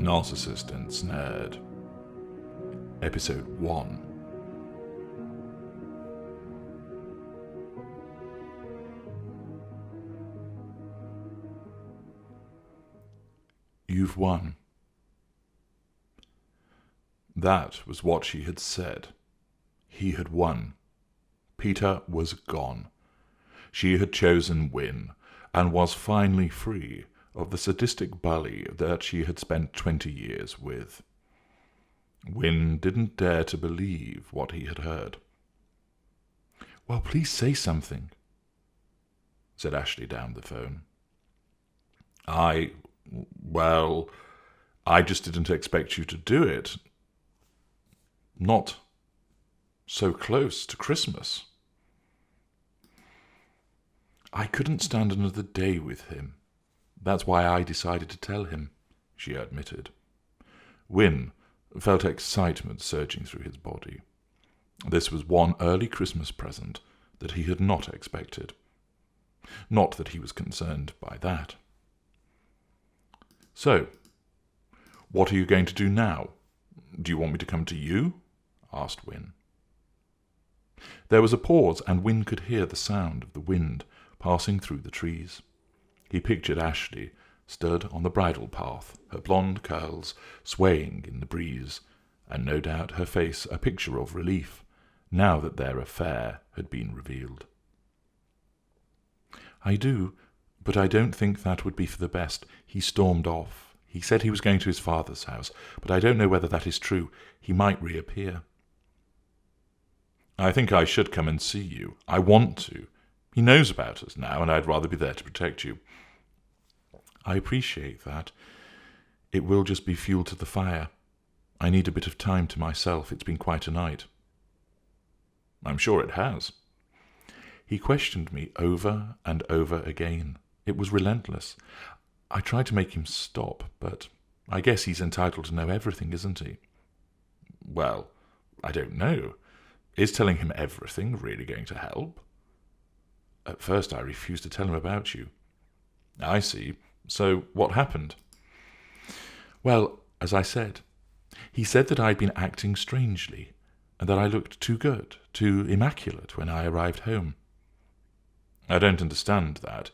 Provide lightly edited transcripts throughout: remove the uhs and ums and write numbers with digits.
Narcissist Ensnared, Episode 1. You've won. That was what she had said. He had won. Peter was gone. She had chosen Wynne, and was finally free of the sadistic bully that she had spent 20 years with. Wynne didn't dare to believe what he had heard. "Well, please say something," said Ashleigh down the phone. I just didn't expect you to do it. Not so close to Christmas. I couldn't stand another day with him. That's why I decided to tell him, she admitted. Wynne felt excitement surging through his body. This was one early Christmas present that he had not expected. Not that he was concerned by that. "So, what are you going to do now? Do you want me to come to you?" asked Wynne. There was a pause, and Wynne could hear the sound of the wind passing through the trees. He pictured Ashleigh stood on the bridle path, her blonde curls swaying in the breeze, and no doubt her face a picture of relief, now that their affair had been revealed. "I do, but I don't think that would be for the best. He stormed off. He said he was going to his father's house, but I don't know whether that is true. He might reappear." "I think I should come and see you. I want to. He knows about us now, and I'd rather be there to protect you." "I appreciate that. It will just be fuel to the fire. I need a bit of time to myself. It's been quite a night." "I'm sure it has." He questioned me over and over again. It was relentless. I tried to make him stop, but I guess he's entitled to know everything, isn't he? "Well, I don't know. Is telling him everything really going to help?" "At first I refused to tell him about you." "I see. So what happened?" "Well, as I said, he said that I'd been acting strangely, and that I looked too good, too immaculate when I arrived home." "I don't understand that.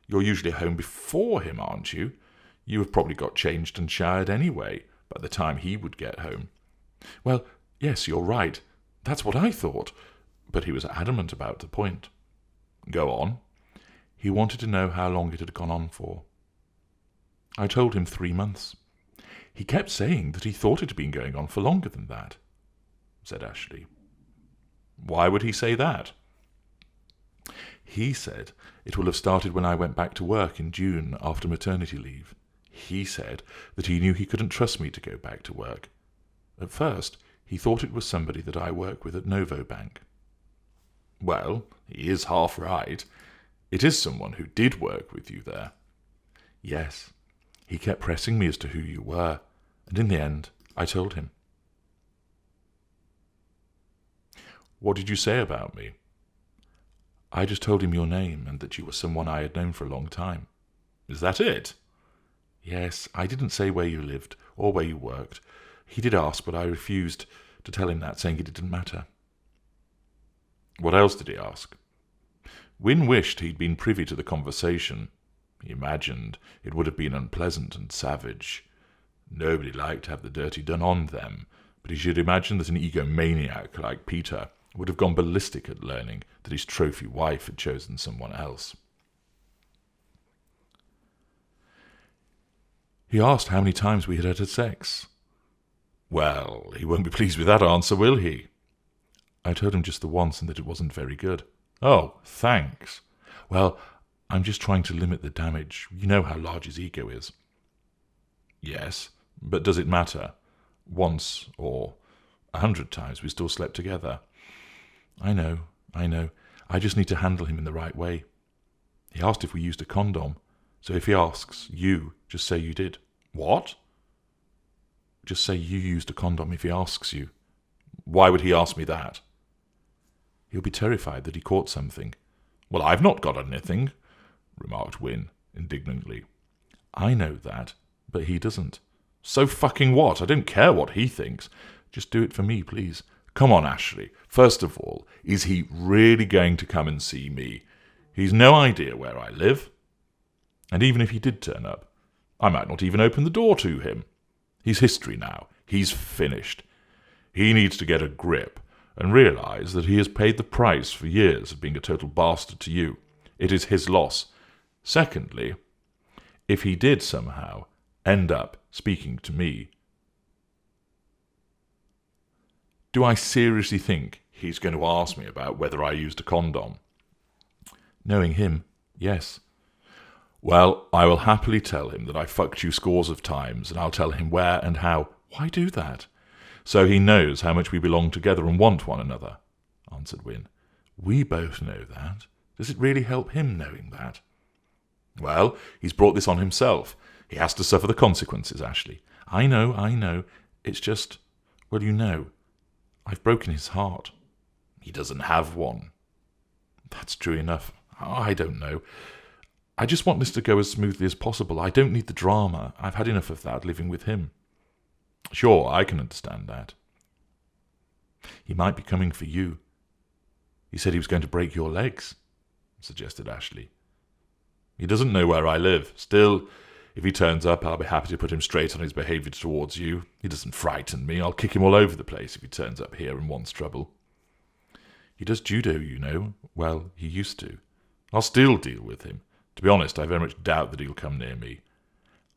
You're usually home before him, aren't you? You have probably got changed and showered anyway, by the time he would get home." "Well, yes, you're right. That's what I thought." But he was adamant about the point. "Go on." "He wanted to know how long it had gone on for." I told him 3 months. "He kept saying that he thought it had been going on for longer than that," said Ashleigh. "Why would he say that?" "He said it will have started when I went back to work in June after maternity leave. He said that he knew he couldn't trust me to go back to work. At first, he thought it was somebody that I work with at Novo Bank." "Well, he is half right. It is someone who did work with you there." "Yes. He kept pressing me as to who you were, and in the end, I told him." "What did you say about me?" "I just told him your name, and that you were someone I had known for a long time." "Is that it?" "Yes, I didn't say where you lived, or where you worked. He did ask, but I refused to tell him that, saying it didn't matter." "What else did he ask?" Wynne wished he'd been privy to the conversation. He imagined it would have been unpleasant and savage. Nobody liked to have the dirty done on them, but he should imagine that an egomaniac like Peter would have gone ballistic at learning that his trophy wife had chosen someone else. "He asked how many times we had had sex." "Well, he won't be pleased with that answer, will he?" "I told him just the once and that it wasn't very good." "Oh, thanks." "Well, I'm just trying to limit the damage. You know how large his ego is." "Yes, but does it matter? Once or 100 times we still slept together." I know. I just need to handle him in the right way. He asked if we used a condom, so if he asks, you just say you did." "What?" "Just say you used a condom if he asks you." "Why would he ask me that?" "He'll be terrified that he caught something." "Well, I've not got anything," remarked Wynne indignantly. "I know that, but he doesn't. So fucking what? I don't care what he thinks. Just do it for me, please. Come on, Ashleigh. First of all, is he really going to come and see me? He's no idea where I live. And even if he did turn up, I might not even open the door to him. He's history now. He's finished. He needs to get a grip and realise that he has paid the price for years of being a total bastard to you. It is his loss. Secondly, if he did somehow end up speaking to me, do I seriously think he's going to ask me about whether I used a condom? Knowing him, yes. Well, I will happily tell him that I fucked you scores of times, and I'll tell him where and how. Why do that? So he knows how much we belong together and want one another, answered Wynne. We both know that. Does it really help him knowing that? Well, he's brought this on himself. He has to suffer the consequences, Ashleigh. I know. It's just, well, you know, I've broken his heart. He doesn't have one. That's true enough. I don't know. I just want this to go as smoothly as possible. I don't need the drama. I've had enough of that living with him. Sure, I can understand that. He might be coming for you. He said he was going to break your legs, suggested Ashleigh. He doesn't know where I live. Still, if he turns up, I'll be happy to put him straight on his behaviour towards you. He doesn't frighten me. I'll kick him all over the place if he turns up here and wants trouble. He does judo, you know. Well, he used to. I'll still deal with him. To be honest, I very much doubt that he'll come near me.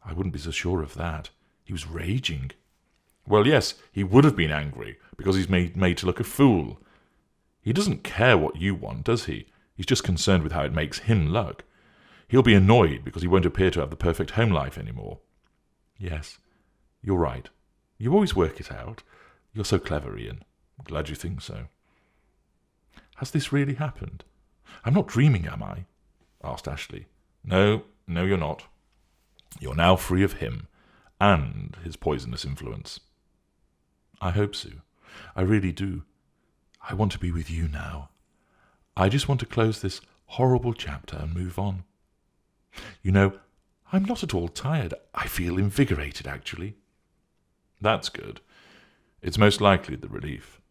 I wouldn't be so sure of that. He was raging. Well, yes, he would have been angry, because he's made to look a fool. He doesn't care what you want, does he? He's just concerned with how it makes him look. He'll be annoyed because he won't appear to have the perfect home life anymore. Yes, you're right. You always work it out. You're so clever, Ian. I'm glad you think so. Has this really happened? I'm not dreaming, am I? Asked Ashleigh. No, you're not. You're now free of him and his poisonous influence. I hope so. I really do. I want to be with you now. I just want to close this horrible chapter and move on. You know, I'm not at all tired. I feel invigorated, actually. That's good. It's most likely the relief.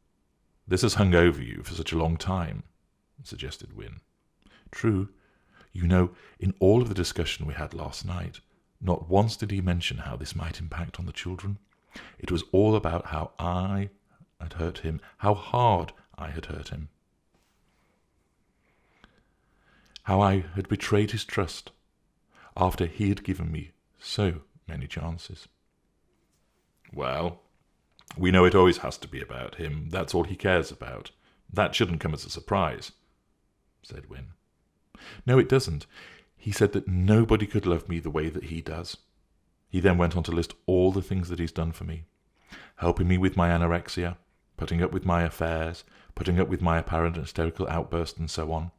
This has hung over you for such a long time, suggested Wynne. True. You know, in all of the discussion we had last night, not once did he mention how this might impact on the children. It was all about how I had hurt him, how hard I had hurt him. How I had betrayed his trust after he had given me so many chances. Well, we know it always has to be about him. That's all he cares about. That shouldn't come as a surprise, said Wynne. No, it doesn't. He said that nobody could love me the way that he does. He then went on to list all the things that he's done for me. Helping me with my anorexia, putting up with my affairs, putting up with my apparent hysterical outbursts, and so on.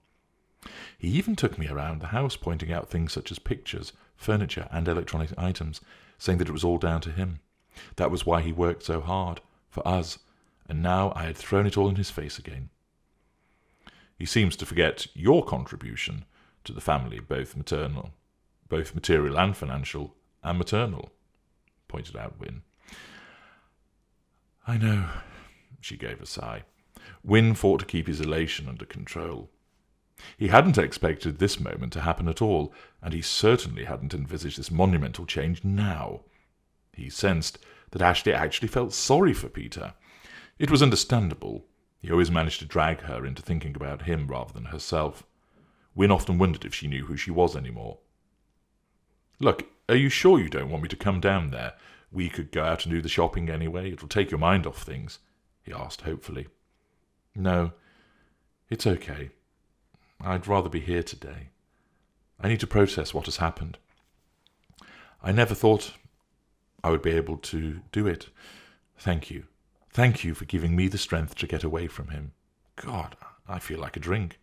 He even took me around the house, pointing out things such as pictures, furniture, and electronic items, saying that it was all down to him. That was why he worked so hard, for us, and now I had thrown it all in his face again. He seems to forget your contribution to the family, both material and financial, and maternal, pointed out Wynne. I know, she gave a sigh. Wynne fought to keep his elation under control. He hadn't expected this moment to happen at all, and he certainly hadn't envisaged this monumental change now. He sensed that Ashleigh actually felt sorry for Peter. It was understandable. He always managed to drag her into thinking about him rather than herself. Wynne often wondered if she knew who she was anymore. Look, are you sure you don't want me to come down there? We could go out and do the shopping anyway. It'll take your mind off things, he asked hopefully. No, it's okay. I'd rather be here today. I need to process what has happened. I never thought I would be able to do it. Thank you. Thank you for giving me the strength to get away from him. God, I feel like a drink.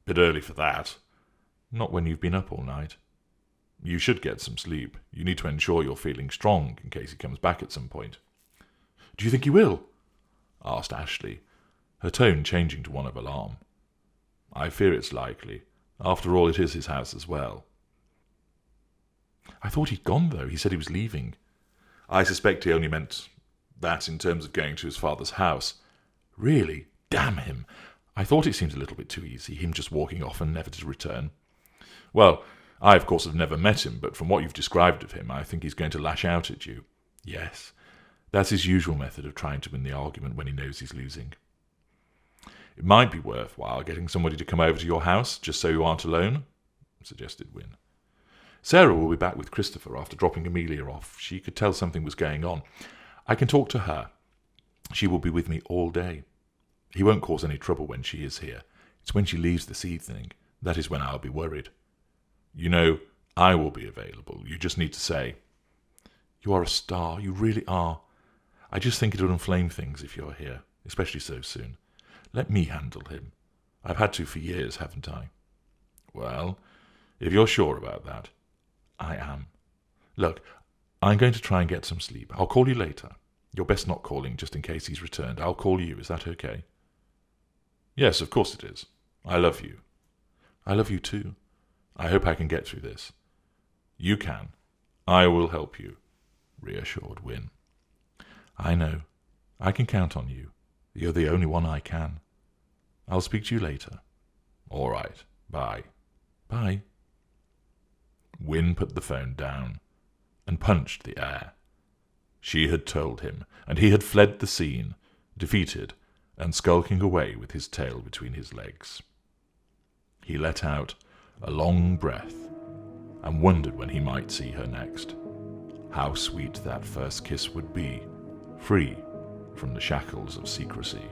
Bit early for that. Not when you've been up all night. You should get some sleep. You need to ensure you're feeling strong in case he comes back at some point. Do you think he will? Asked Ashleigh, her tone changing to one of alarm. I fear it's likely. After all, it is his house as well. I thought he'd gone, though. He said he was leaving. I suspect he only meant that in terms of going to his father's house. Really? Damn him! I thought it seemed a little bit too easy, him just walking off and never to return. Well, I, of course, have never met him, but from what you've described of him, I think he's going to lash out at you. Yes, that's his usual method of trying to win the argument when he knows he's losing. It might be worthwhile getting somebody to come over to your house, just so you aren't alone, suggested Wynne. Sarah will be back with Christopher after dropping Amelia off. She could tell something was going on. I can talk to her. She will be with me all day. He won't cause any trouble when she is here. It's when she leaves this evening. That is when I'll be worried. You know, I will be available. You just need to say. You are a star. You really are. I just think it'll inflame things if you're here, especially so soon. Let me handle him. I've had to for years, haven't I? Well, if you're sure about that, I am. Look, I'm going to try and get some sleep. I'll call you later. You're best not calling, just in case he's returned. I'll call you. Is that okay? Yes, of course it is. I love you. I love you too. I hope I can get through this. You can. I will help you, reassured Wynne. I know. I can count on you. You're the only one I can. I'll speak to you later. All right. Bye. Bye. Wynne put the phone down and punched the air. She had told him, and he had fled the scene, defeated and skulking away with his tail between his legs. He let out a long breath and wondered when he might see her next. How sweet that first kiss would be, free from the shackles of secrecy.